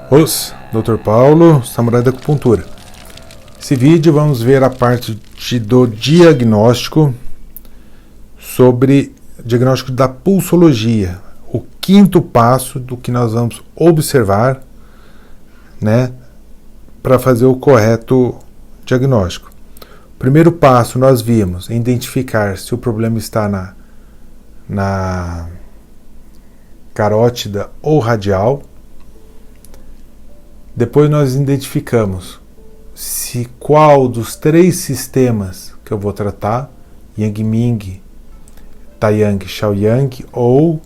Dr. Paulo, Samurai da Acupuntura. Esse vídeo vamos ver a parte do diagnóstico sobre diagnóstico da pulsologia, o quinto passo do que nós vamos observar, né, para fazer o correto diagnóstico. Primeiro passo nós vimos identificar se o problema está na carótida ou radial. Depois nós identificamos se qual dos três sistemas que eu vou tratar, Yang Ming, Taiyang, Shaoyang ou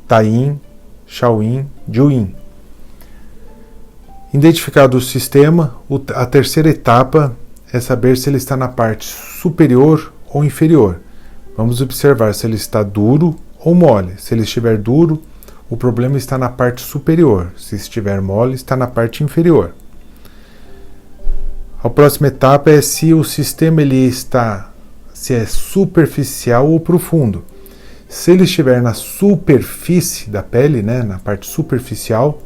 Taiyin, Shaoyin, Juyin. Identificado o sistema, a terceira etapa é saber se ele está na parte superior ou inferior. Vamos observar se ele está duro ou mole. Se ele estiver duro, o problema está na parte superior. Se estiver mole, está na parte inferior. A próxima etapa é se o sistema se é superficial ou profundo. Se ele estiver na superfície da pele, né, na parte superficial,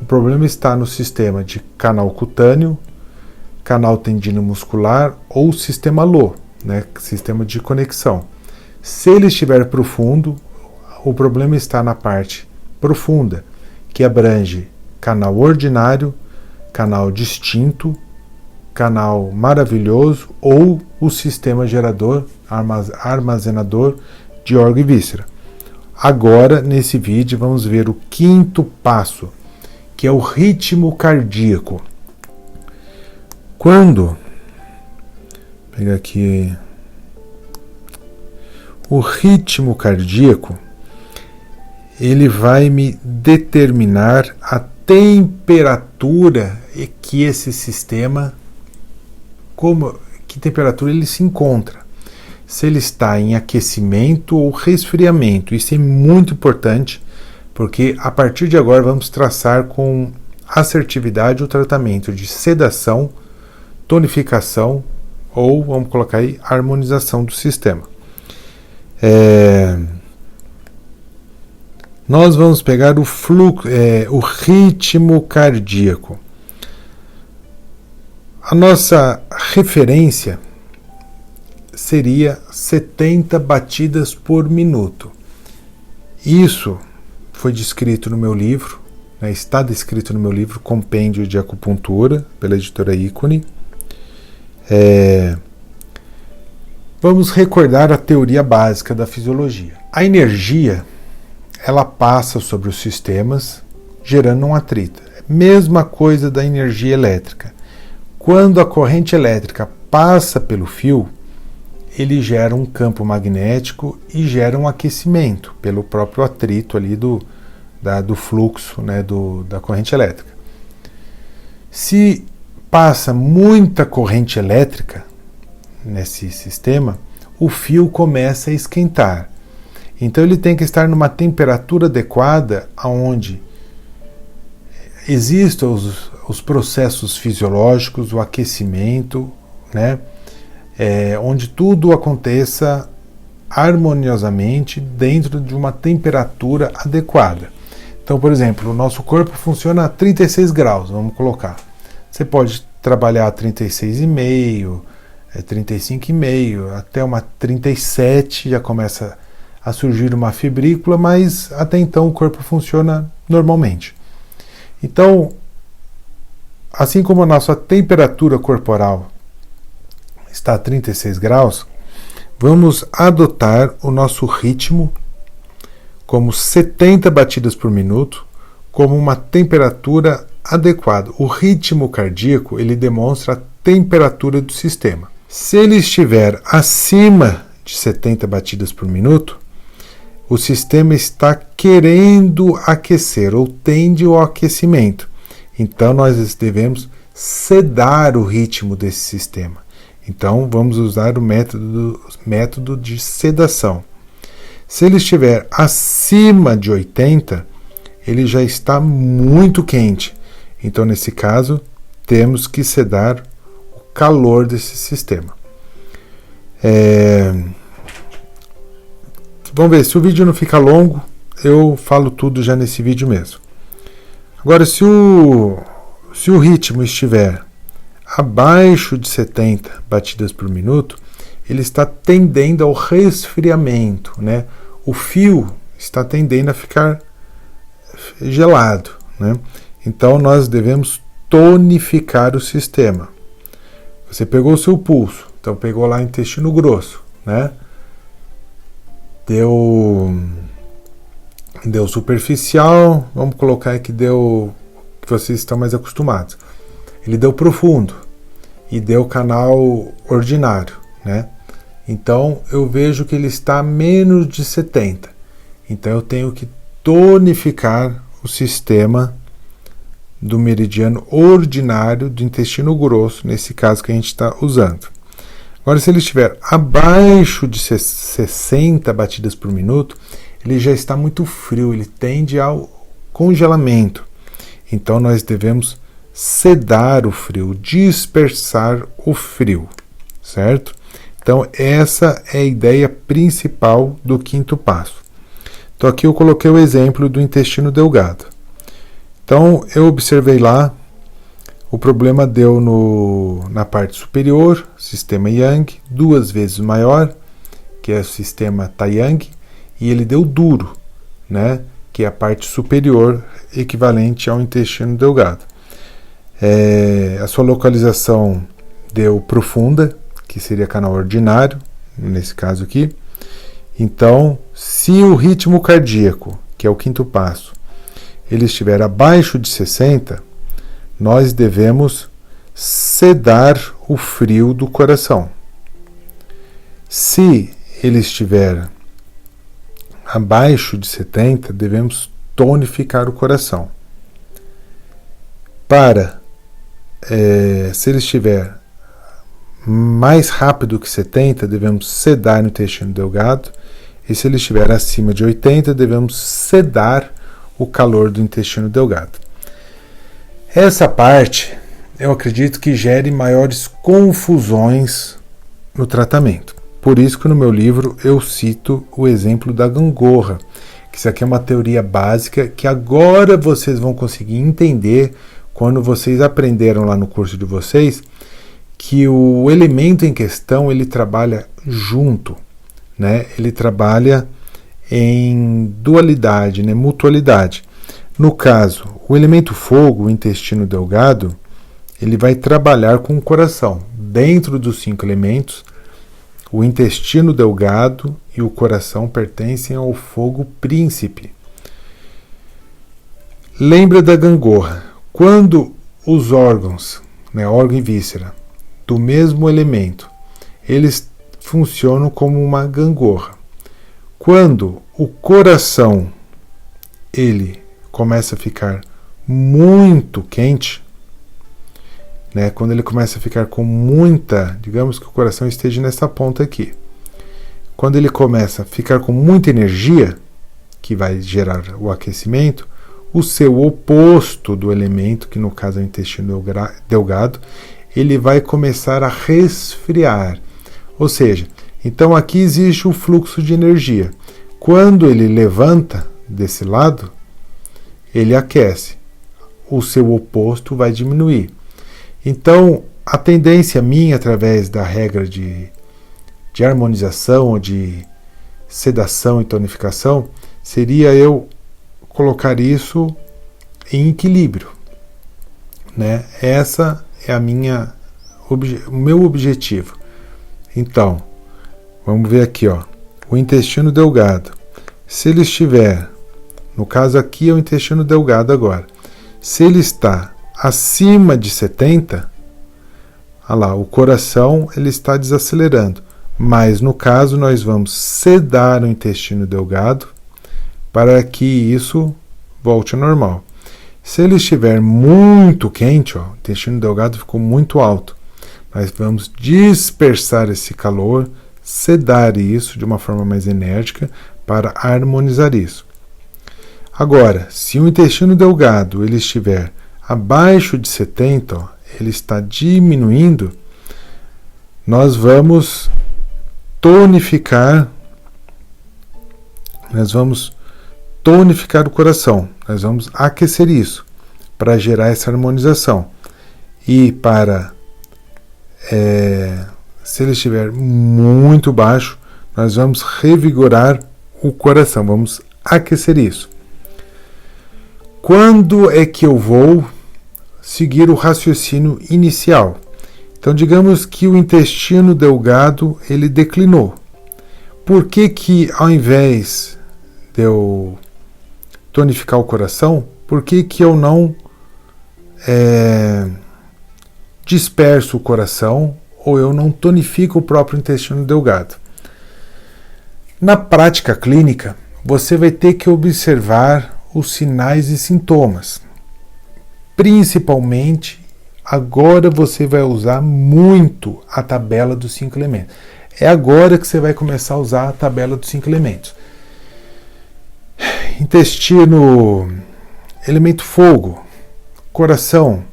o problema está no sistema de canal cutâneo, canal tendinomuscular ou sistema LO, né, sistema de conexão. Se ele estiver profundo, o problema está na parte profunda, que abrange canal ordinário, canal distinto, canal maravilhoso ou o sistema gerador, armazenador de órgão e víscera. Agora, nesse vídeo, vamos ver o quinto passo, que é o ritmo cardíaco. Vou pegar aqui o ritmo cardíaco, ele vai me determinar a temperatura que esse sistema, que temperatura ele se encontra. Se ele está em aquecimento ou resfriamento. Isso é muito importante, porque a partir de agora vamos traçar com assertividade o tratamento de sedação, tonificação ou, vamos colocar aí, harmonização do sistema. Nós vamos pegar o fluxo, o ritmo cardíaco. A nossa referência seria 70 batidas por minuto. Isso foi descrito no meu livro, né, está descrito no meu livro Compêndio de Acupuntura, pela editora Ícone. Vamos recordar a teoria básica da fisiologia. A energia, ela passa sobre os sistemas, gerando um atrito. Mesma coisa da energia elétrica. Quando a corrente elétrica passa pelo fio, ele gera um campo magnético e gera um aquecimento pelo próprio atrito ali do fluxo, né, da corrente elétrica. Se passa muita corrente elétrica nesse sistema, o fio começa a esquentar. Então ele tem que estar numa temperatura adequada, onde existam os processos fisiológicos, o aquecimento, né? Onde tudo aconteça harmoniosamente dentro de uma temperatura adequada. Então, por exemplo, o nosso corpo funciona a 36 graus, vamos colocar. Você pode trabalhar a 36,5, 35,5, até uma 37, já começa a surgir uma fibrícula, mas até então o corpo funciona normalmente. Então, assim como a nossa temperatura corporal está a 36 graus, vamos adotar o nosso ritmo como 70 batidas por minuto, como uma temperatura adequada. O ritmo cardíaco, ele demonstra a temperatura do sistema. Se ele estiver acima de 70 batidas por minuto, o sistema está querendo aquecer ou tende ao aquecimento. Então nós devemos sedar o ritmo desse sistema. Então vamos usar o método de sedação. Se ele estiver acima de 80, ele já está muito quente. Então nesse caso temos que sedar o calor desse sistema. Vamos ver, se o vídeo não fica longo, eu falo tudo já nesse vídeo mesmo. Agora, se o ritmo estiver abaixo de 70 batidas por minuto, ele está tendendo ao resfriamento, né? O fio está tendendo a ficar gelado, né? Então nós devemos tonificar o sistema. Você pegou o seu pulso, então pegou lá o intestino grosso, né? Deu superficial, vamos colocar que deu, que vocês estão mais acostumados. Ele deu profundo e deu canal ordinário, né? Então eu vejo que ele está a menos de 70. Então eu tenho que tonificar o sistema do meridiano ordinário do intestino grosso, nesse caso que a gente está usando. Agora, se ele estiver abaixo de 60 batidas por minuto, ele já está muito frio, ele tende ao congelamento. Então nós devemos sedar o frio, dispersar o frio, certo? Então essa é a ideia principal do quinto passo. Então aqui eu coloquei o exemplo do intestino delgado. Então eu observei lá, o problema deu na parte superior, sistema Yang, 2 vezes maior, que é o sistema Taiyang, e ele deu duro, né, que é a parte superior, equivalente ao intestino delgado. A sua localização deu profunda, que seria canal ordinário, nesse caso aqui. Então, se o ritmo cardíaco, que é o quinto passo, ele estiver abaixo de 60, nós devemos sedar o frio do coração. Se ele estiver abaixo de 70, devemos tonificar o coração. Se ele estiver mais rápido que 70, devemos sedar no intestino delgado. E se ele estiver acima de 80, devemos sedar o calor do intestino delgado. Essa parte, eu acredito que gere maiores confusões no tratamento. Por isso que no meu livro eu cito o exemplo da gangorra, que isso aqui é uma teoria básica que agora vocês vão conseguir entender quando vocês aprenderam lá no curso de vocês que o elemento em questão ele trabalha junto, né? Ele trabalha em dualidade, né? Mutualidade. No caso, o elemento fogo, o intestino delgado, ele vai trabalhar com o coração. Dentro dos 5 elementos, o intestino delgado e o coração pertencem ao fogo príncipe. Lembra da gangorra? Quando os órgãos, né, órgão e víscera, do mesmo elemento, eles funcionam como uma gangorra. Quando o coração ele começa a ficar muito quente, né, quando ele começa a ficar com muita, digamos que o coração esteja nessa ponta aqui, quando ele começa a ficar com muita energia, que vai gerar o aquecimento, o seu oposto do elemento, que no caso é o intestino delgado, ele vai começar a resfriar. Ou seja, então aqui existe o fluxo de energia. Quando ele levanta desse lado, ele aquece. O seu oposto vai diminuir. Então, a tendência minha, através da regra de harmonização ou de sedação e tonificação, seria eu colocar isso em equilíbrio, né? Essa é o meu objetivo. Então, vamos ver aqui, ó, o intestino delgado. Se ele estiver, no caso aqui é o intestino delgado agora, se ele está acima de 70, olha lá, o coração ele está desacelerando, mas no caso nós vamos sedar o intestino delgado para que isso volte ao normal. Se ele estiver muito quente, ó, o intestino delgado ficou muito alto, nós vamos dispersar esse calor, sedar isso de uma forma mais enérgica para harmonizar isso. Agora, se o intestino delgado ele estiver abaixo de 70, ó, ele está diminuindo, nós vamos tonificar o coração, nós vamos aquecer isso. para gerar essa harmonização. E se ele estiver muito baixo, nós vamos revigorar o coração, vamos aquecer isso. Quando é que eu vou seguir o raciocínio inicial? Então, digamos que o intestino delgado ele declinou. Por que ao invés de eu tonificar o coração, por que eu não disperso o coração ou eu não tonifico o próprio intestino delgado? Na prática clínica, você vai ter que observar os sinais e sintomas. Principalmente, agora você vai usar muito a tabela dos 5 elementos. É agora que você vai começar a usar a tabela dos 5 elementos. Intestino, elemento fogo, coração.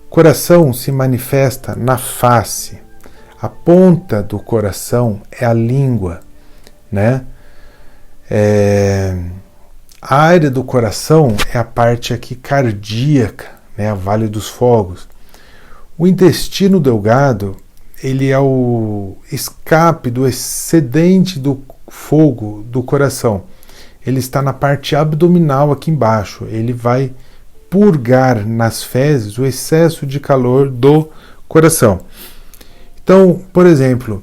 Coração se manifesta na face. A ponta do coração é a língua, né? A área do coração é a parte aqui cardíaca, né? A Vale dos Fogos. O intestino delgado, ele é o escape do excedente do fogo do coração. Ele está na parte abdominal aqui embaixo. Ele vai purgar nas fezes o excesso de calor do coração. Então, por exemplo,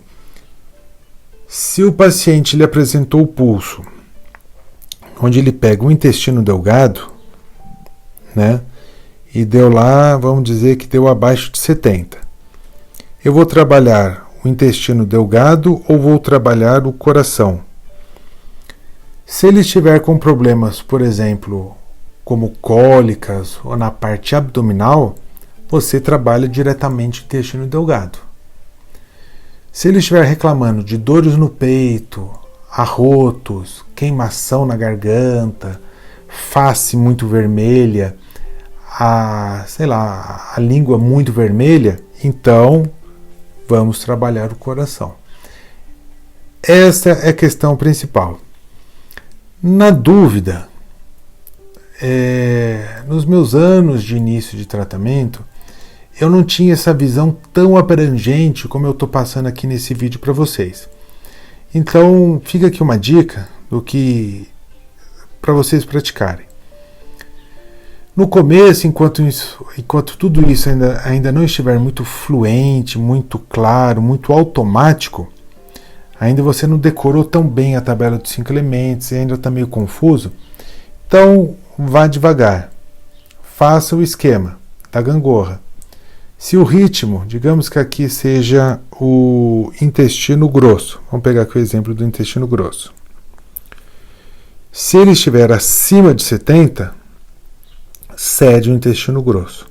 se o paciente lhe apresentou o pulso, onde ele pega o intestino delgado, né, e deu lá, vamos dizer que deu abaixo de 70. Eu vou trabalhar o intestino delgado ou vou trabalhar o coração? Se ele estiver com problemas, por exemplo, como cólicas ou na parte abdominal, você trabalha diretamente o intestino delgado. Se ele estiver reclamando de dores no peito, arrotos, queimação na garganta, face muito vermelha, a língua muito vermelha, então vamos trabalhar o coração. Essa é a questão principal. Na dúvida, nos meus anos de início de tratamento, eu não tinha essa visão tão abrangente como eu estou passando aqui nesse vídeo para vocês. Então, fica aqui uma dica do que para vocês praticarem. No começo, enquanto tudo isso ainda não estiver muito fluente, muito claro, muito automático, ainda você não decorou tão bem a tabela dos 5 elementos e ainda está meio confuso, então vá devagar. Faça o esquema da gangorra. Se o ritmo, digamos que aqui seja o intestino grosso, vamos pegar aqui o exemplo do intestino grosso. Se ele estiver acima de 70, cede o intestino grosso.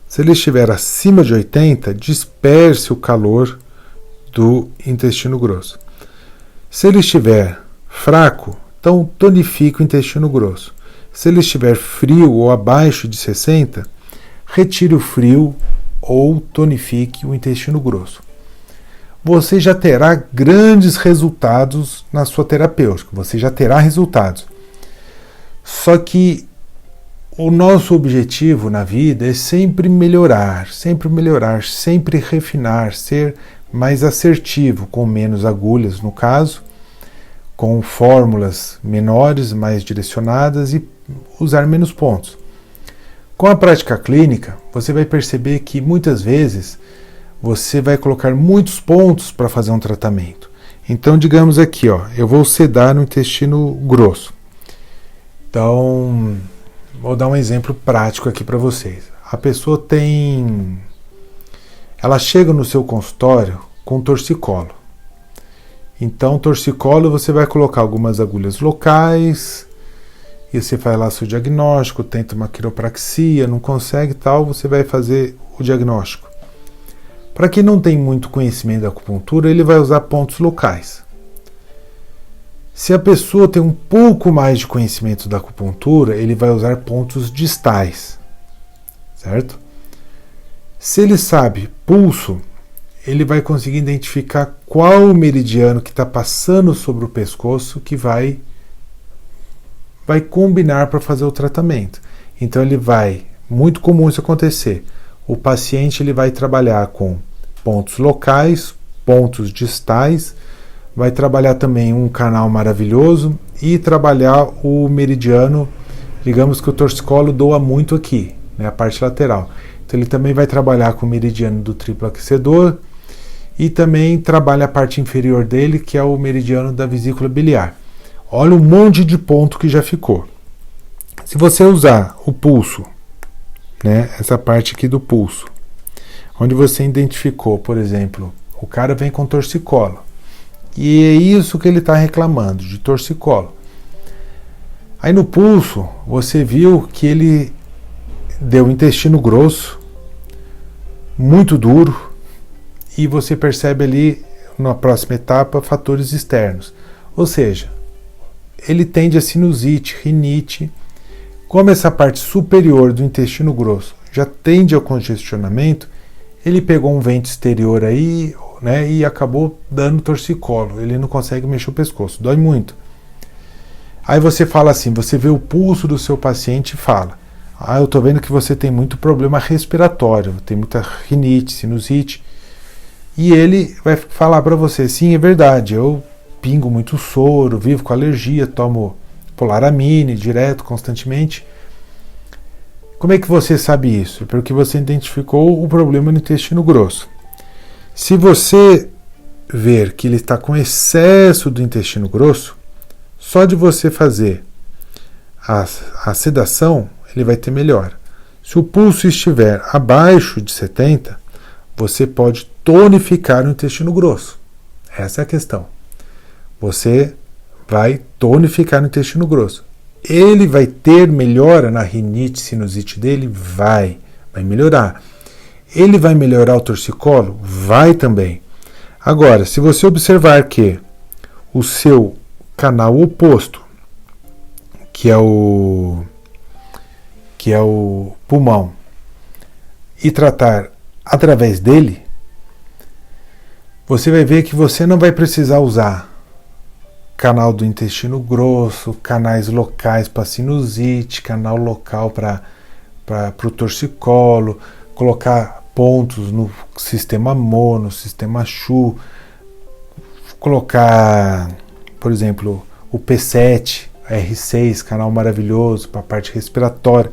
Se ele estiver acima de 80, disperse o calor do intestino grosso. Se ele estiver fraco, então tonifique o intestino grosso. Se ele estiver frio ou abaixo de 60, retire o frio ou tonifique o intestino grosso. Você já terá grandes resultados na sua terapêutica, você já terá resultados. Só que o nosso objetivo na vida é sempre melhorar, sempre refinar, ser mais assertivo, com menos agulhas no caso, com fórmulas menores, mais direcionadas e usar menos pontos. Com a prática clínica, você vai perceber que muitas vezes você vai colocar muitos pontos para fazer um tratamento. Então, digamos aqui, eu vou sedar no intestino grosso. Então, vou dar um exemplo prático aqui para vocês. A pessoa ela chega no seu consultório com torcicolo. Então, torcicolo você vai colocar algumas agulhas locais, e você faz lá seu diagnóstico, tenta uma quiropraxia, não consegue tal, você vai fazer o diagnóstico. Para quem não tem muito conhecimento da acupuntura, ele vai usar pontos locais. Se a pessoa tem um pouco mais de conhecimento da acupuntura, ele vai usar pontos distais, certo? Se ele sabe pulso, ele vai conseguir identificar qual o meridiano que está passando sobre o pescoço que vai combinar para fazer o tratamento. Então ele vai muito comum isso acontecer. O paciente ele vai trabalhar com pontos locais, pontos distais, vai trabalhar também um canal maravilhoso e trabalhar o meridiano, digamos que o torcicolo doa muito aqui, né, a parte lateral. Então ele também vai trabalhar com o meridiano do triplo aquecedor e também trabalha a parte inferior dele, que é o meridiano da vesícula biliar. Olha um monte de ponto que já ficou. Se você usar o pulso, né, essa parte aqui do pulso, onde você identificou, por exemplo, o cara vem com torcicolo, e é isso que ele está reclamando, de torcicolo. Aí no pulso, você viu que ele deu um intestino grosso, muito duro, e você percebe ali, na próxima etapa, fatores externos. Ou seja, ele tende a sinusite, rinite. Como essa parte superior do intestino grosso já tende ao congestionamento, ele pegou um vento exterior aí, né, e acabou dando torcicolo. Ele não consegue mexer o pescoço, dói muito. Aí você fala assim, você vê o pulso do seu paciente e fala: eu estou vendo que você tem muito problema respiratório, tem muita rinite, sinusite. E ele vai falar para você: sim, é verdade, eu pingo muito soro, vivo com alergia, tomo Polaramine direto, constantemente. Como é que você sabe isso? Porque você identificou o problema no intestino grosso. Se você ver que ele está com excesso do intestino grosso, só de você fazer a sedação, ele vai ter melhora. Se o pulso estiver abaixo de 70, você pode tonificar o intestino grosso. Essa é a questão. Você vai tonificar o intestino grosso. Ele vai ter melhora na rinite, sinusite dele? Vai melhorar. Ele vai melhorar o torcicolo? Vai também. Agora, se você observar que o seu canal oposto, que é o pulmão, e tratar através dele, você vai ver que você não vai precisar usar canal do intestino grosso, canais locais para sinusite, canal local para o torcicolo, colocar pontos no sistema mono, sistema Chu, colocar, por exemplo, o P7, R6, canal maravilhoso para a parte respiratória.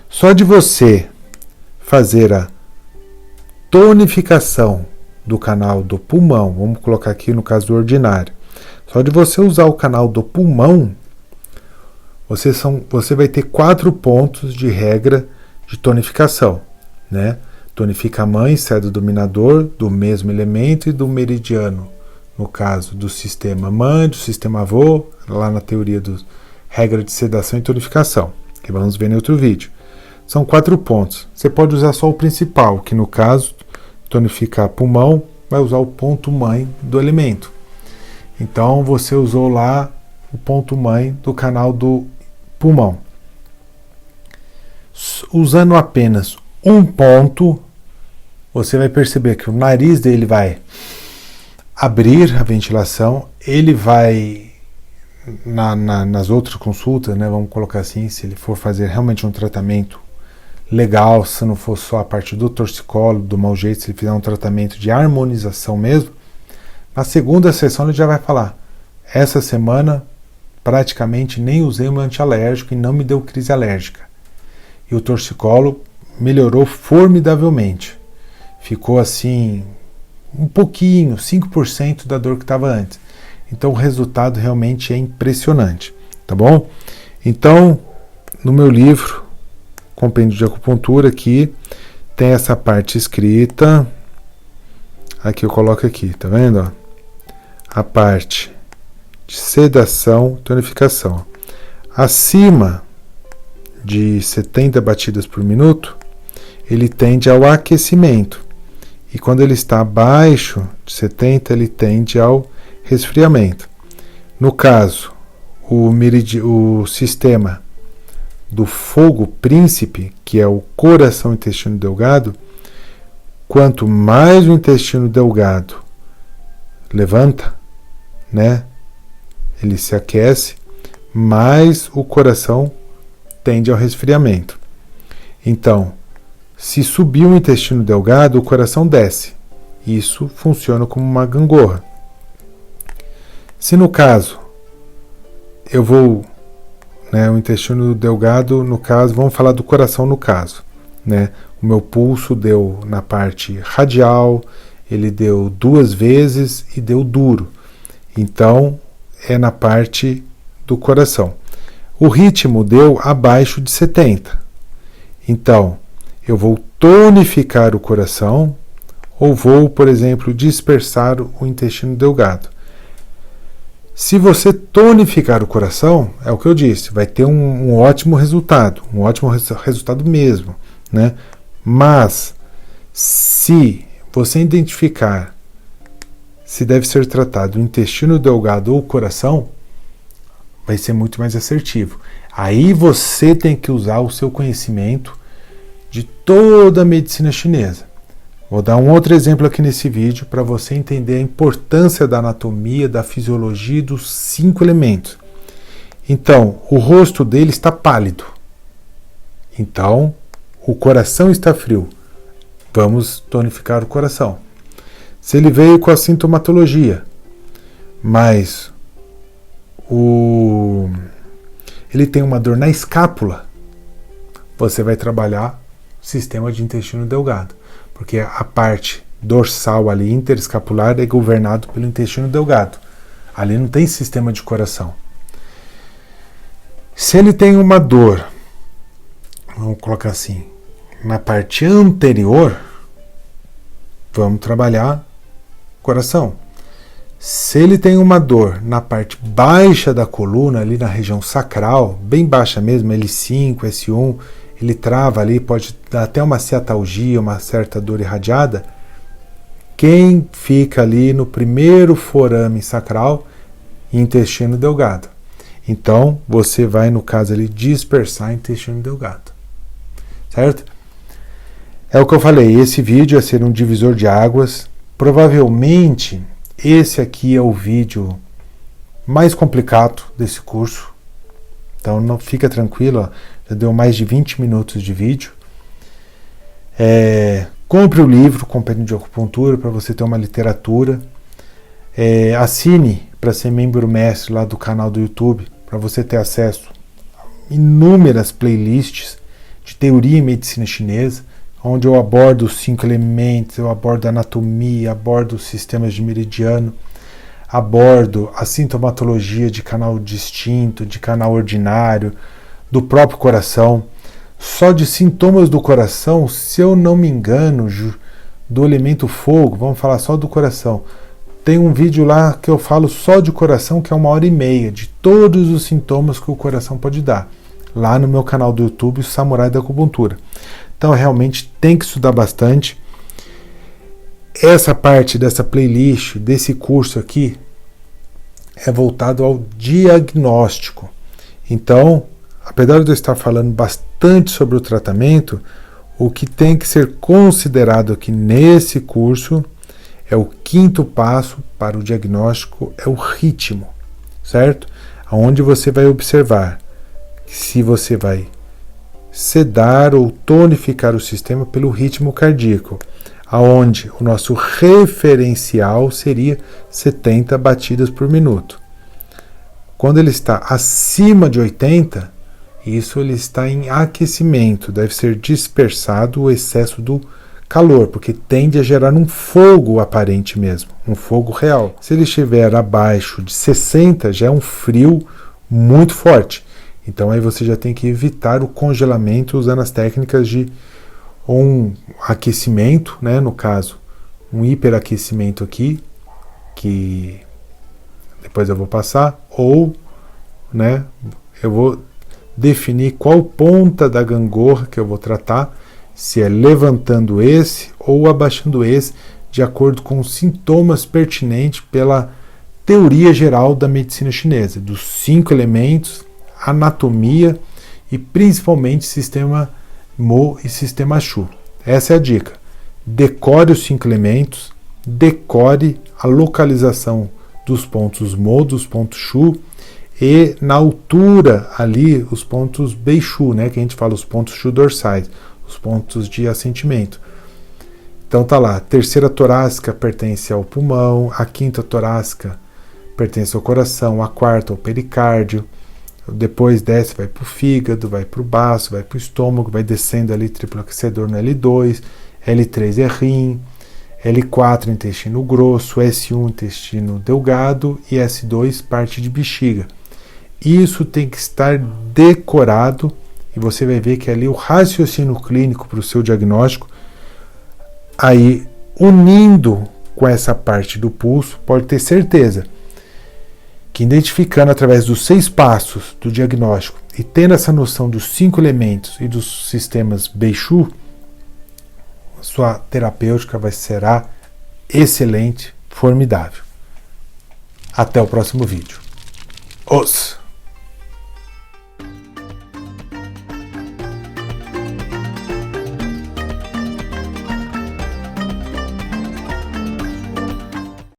Só de você fazer a tonificação do canal do pulmão, vamos colocar aqui no caso do ordinário, só de você usar o canal do pulmão, você vai ter 4 pontos de regra de tonificação, né? Tonifica a mãe, sai do dominador, do mesmo elemento, e do meridiano, no caso do sistema mãe, do sistema avô, lá na teoria dos regra de sedação e tonificação, que vamos ver em outro vídeo. São 4 pontos. Você pode usar só o principal, que no caso, tonificar pulmão, vai usar o ponto mãe do elemento. Então você usou lá o ponto mãe do canal do pulmão. Usando apenas um ponto, você vai perceber que o nariz dele vai abrir a ventilação, ele vai, nas outras consultas, né, vamos colocar assim, se ele for fazer realmente um tratamento legal, se não for só a parte do torcicolo, do mau jeito, se ele fizer um tratamento de harmonização mesmo, na segunda sessão ele já vai falar: essa semana praticamente nem usei o meu antialérgico e não me deu crise alérgica. E o torcicolo melhorou formidavelmente. Ficou assim, um pouquinho, 5% da dor que estava antes. Então o resultado realmente é impressionante, tá bom? Então, no meu livro, Compêndio de Acupuntura, aqui, tem essa parte escrita. Aqui eu coloco aqui, tá vendo? Ó? A parte de sedação, tonificação. Acima de 70 batidas por minuto, ele tende ao aquecimento. E quando ele está abaixo de 70, ele tende ao resfriamento. No caso, o sistema do fogo príncipe, que é o coração intestino delgado, quanto mais o intestino delgado levanta, né, ele se aquece, mais o coração tende ao resfriamento. Então, se subir o intestino delgado, o coração desce. Isso funciona como uma gangorra. Se no caso, eu vou, o intestino delgado, no caso, vamos falar do coração no caso, O meu pulso deu na parte radial, ele deu 2 vezes e deu duro. Então, é na parte do coração. O ritmo deu abaixo de 70. Então, eu vou tonificar o coração ou vou, por exemplo, dispersar o intestino delgado. Se você tonificar o coração, é o que eu disse, vai ter um ótimo resultado mesmo, Mas, se você identificar se deve ser tratado o intestino delgado ou o coração, vai ser muito mais assertivo. Aí você tem que usar o seu conhecimento de toda a medicina chinesa. Vou dar um outro exemplo aqui nesse vídeo para você entender a importância da anatomia, da fisiologia e dos 5 elementos. Então, o rosto dele está pálido. Então, o coração está frio. Vamos tonificar o coração. Se ele veio com a sintomatologia, mas ele tem uma dor na escápula, você vai trabalhar o sistema de intestino delgado, porque a parte dorsal ali, interescapular, é governado pelo intestino delgado. Ali não tem sistema de coração. Se ele tem uma dor, vamos colocar assim, na parte anterior, vamos trabalhar coração. Se ele tem uma dor na parte baixa da coluna, ali na região sacral, bem baixa mesmo, L5, S1, ele trava ali, pode dar até uma ciatalgia, uma certa dor irradiada. Quem fica ali no primeiro forame sacral? Intestino delgado. Então, você vai, no caso ali, dispersar intestino delgado. Certo? É o que eu falei, esse vídeo vai ser um divisor de águas. Provavelmente, esse aqui é o vídeo mais complicado desse curso. Então, não fica tranquilo, ó, já deu mais de 20 minutos de vídeo. Compre o livro Compendio de Acupuntura para você ter uma literatura. Assine para ser membro mestre lá do canal do YouTube, para você ter acesso a inúmeras playlists de teoria e medicina chinesa, onde eu abordo os 5 elementos, eu abordo a anatomia, abordo os sistemas de meridiano, abordo a sintomatologia de canal distinto, de canal ordinário, do próprio coração. Só de sintomas do coração, se eu não me engano, do elemento fogo, vamos falar só do coração. Tem um vídeo lá que eu falo só de coração, que é 1h30, de todos os sintomas que o coração pode dar. Lá no meu canal do YouTube, o Samurai da Acupuntura. Então, realmente tem que estudar bastante. Essa parte dessa playlist, desse curso aqui, é voltado ao diagnóstico. Então, apesar de eu estar falando bastante sobre o tratamento, o que tem que ser considerado aqui nesse curso é o 5º passo para o diagnóstico, é o ritmo, certo? Onde você vai observar se você vai sedar ou tonificar o sistema pelo ritmo cardíaco, aonde o nosso referencial seria 70 batidas por minuto. Quando ele está acima de 80, isso ele está em aquecimento, deve ser dispersado o excesso do calor, porque tende a gerar um fogo aparente mesmo, um fogo real. Se ele estiver abaixo de 60, já é um frio muito forte. Então aí você já tem que evitar o congelamento usando as técnicas de um aquecimento, no caso, um hiperaquecimento aqui, que depois eu vou passar, ou eu vou definir qual ponta da gangorra que eu vou tratar, se é levantando esse ou abaixando esse, de acordo com os sintomas pertinentes pela teoria geral da medicina chinesa, dos 5 elementos, anatomia e principalmente sistema Mo e sistema Shu. Essa é a dica. Decore os 5 elementos, decore a localização dos pontos Mo, dos pontos Shu, e na altura ali os pontos Bei Shu, que a gente fala os pontos Shu dorsais. os pontos de assentimento. Então tá lá, a terceira torácica pertence ao pulmão, a quinta torácica pertence ao coração, a quarta ao pericárdio, depois desce, vai para o fígado, vai para o baço, vai para o estômago, vai descendo ali triplo aquecedor no L2, L3 é rim, L4 intestino grosso, S1 intestino delgado e S2 parte de bexiga. Isso tem que estar decorado e você vai ver que ali o raciocínio clínico para o seu diagnóstico, aí unindo com essa parte do pulso, pode ter certeza que identificando através dos 6 passos do diagnóstico e tendo essa noção dos 5 elementos e dos sistemas Beichu, sua terapêutica será excelente, formidável. Até o próximo vídeo. Os!